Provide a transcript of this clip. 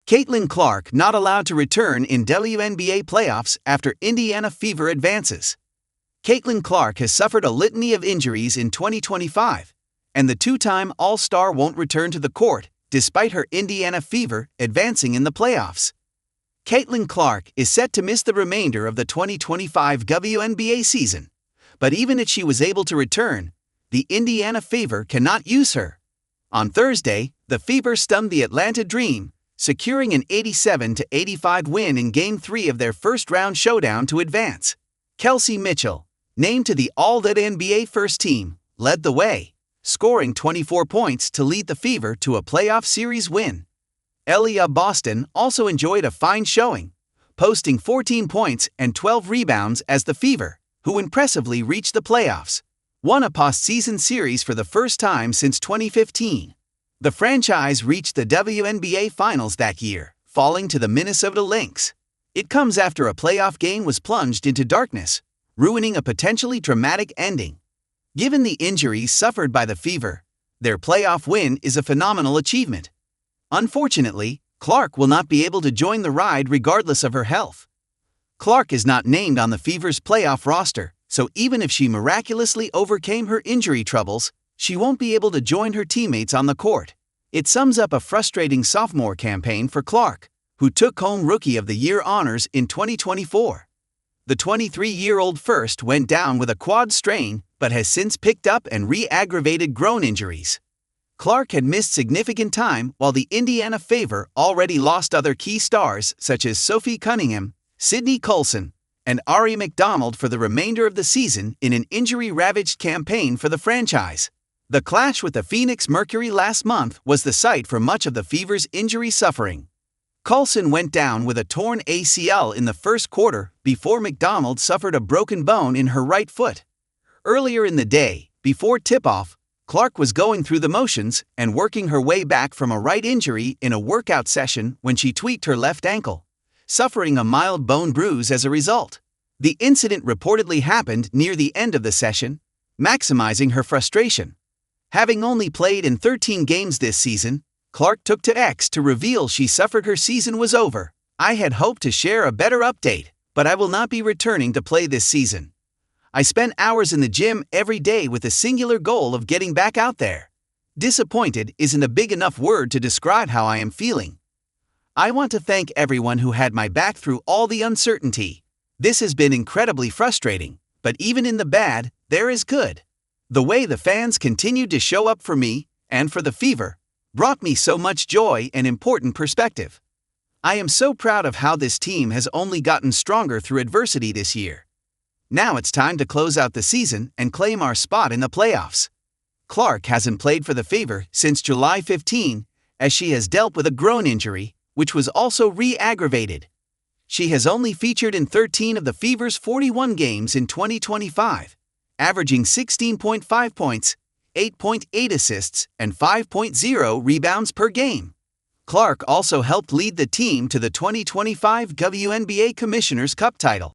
Caitlin Clark not allowed to return in WNBA playoffs after Indiana Fever advances. Caitlin Clark has suffered a litany of injuries in 2025, and the two-time All-Star won't return to the court despite her Indiana Fever advancing in the playoffs. Caitlin Clark is set to miss the remainder of the 2025 WNBA season, but even if she was able to return, the Indiana Fever cannot use her. On Thursday, the Fever stunned the Atlanta Dream, securing an 87-85 win in Game 3 of their first-round showdown to advance. Kelsey Mitchell, named to the All-WNBA First-Team, led the way, scoring 24 points to lead the Fever to a playoff series win. Elia Boston also enjoyed a fine showing, posting 14 points and 12 rebounds as the Fever, who impressively reached the playoffs, won a postseason series for the first time since 2015. The franchise reached the WNBA Finals that year, falling to the Minnesota Lynx. It comes after a playoff game was plunged into darkness, ruining a potentially dramatic ending. Given the injuries suffered by the Fever, their playoff win is a phenomenal achievement. Unfortunately, Clark will not be able to join the ride regardless of her health. Clark is not named on the Fever's playoff roster, so even if she miraculously overcame her injury troubles, she won't be able to join her teammates on the court. It sums up a frustrating sophomore campaign for Clark, who took home Rookie of the Year honors in 2024. The 23-year-old first went down with a quad strain but has since picked up and re-aggravated groin injuries. Clark had missed significant time while the Indiana Fever already lost other key stars such as Sophie Cunningham, Sydney Colson, and Ari McDonald for the remainder of the season in an injury-ravaged campaign for the franchise. The clash with the Phoenix Mercury last month was the site for much of the Fever's injury suffering. Colson went down with a torn ACL in the first quarter before McDonald suffered a broken bone in her right foot. Earlier in the day, before tip-off, Clark was going through the motions and working her way back from a right injury in a workout session when she tweaked her left ankle, suffering a mild bone bruise as a result. The incident reportedly happened near the end of the session, maximizing her frustration. Having only played in 13 games this season, Clark took to X to reveal she suffered her season was over. "I had hoped to share a better update, but I will not be returning to play this season. I spent hours in the gym every day with the singular goal of getting back out there. Disappointed isn't a big enough word to describe how I am feeling. I want to thank everyone who had my back through all the uncertainty. This has been incredibly frustrating, but even in the bad, there is good. The way the fans continued to show up for me, and for the Fever, brought me so much joy and important perspective. I am so proud of how this team has only gotten stronger through adversity this year. Now it's time to close out the season and claim our spot in the playoffs." Clark hasn't played for the Fever since July 15, as she has dealt with a groin injury, which was also re-aggravated. She has only featured in 13 of the Fever's 41 games in 2025. Averaging 16.5 points, 8.8 assists, and 5.0 rebounds per game. Clark also helped lead the team to the 2025 WNBA Commissioner's Cup title.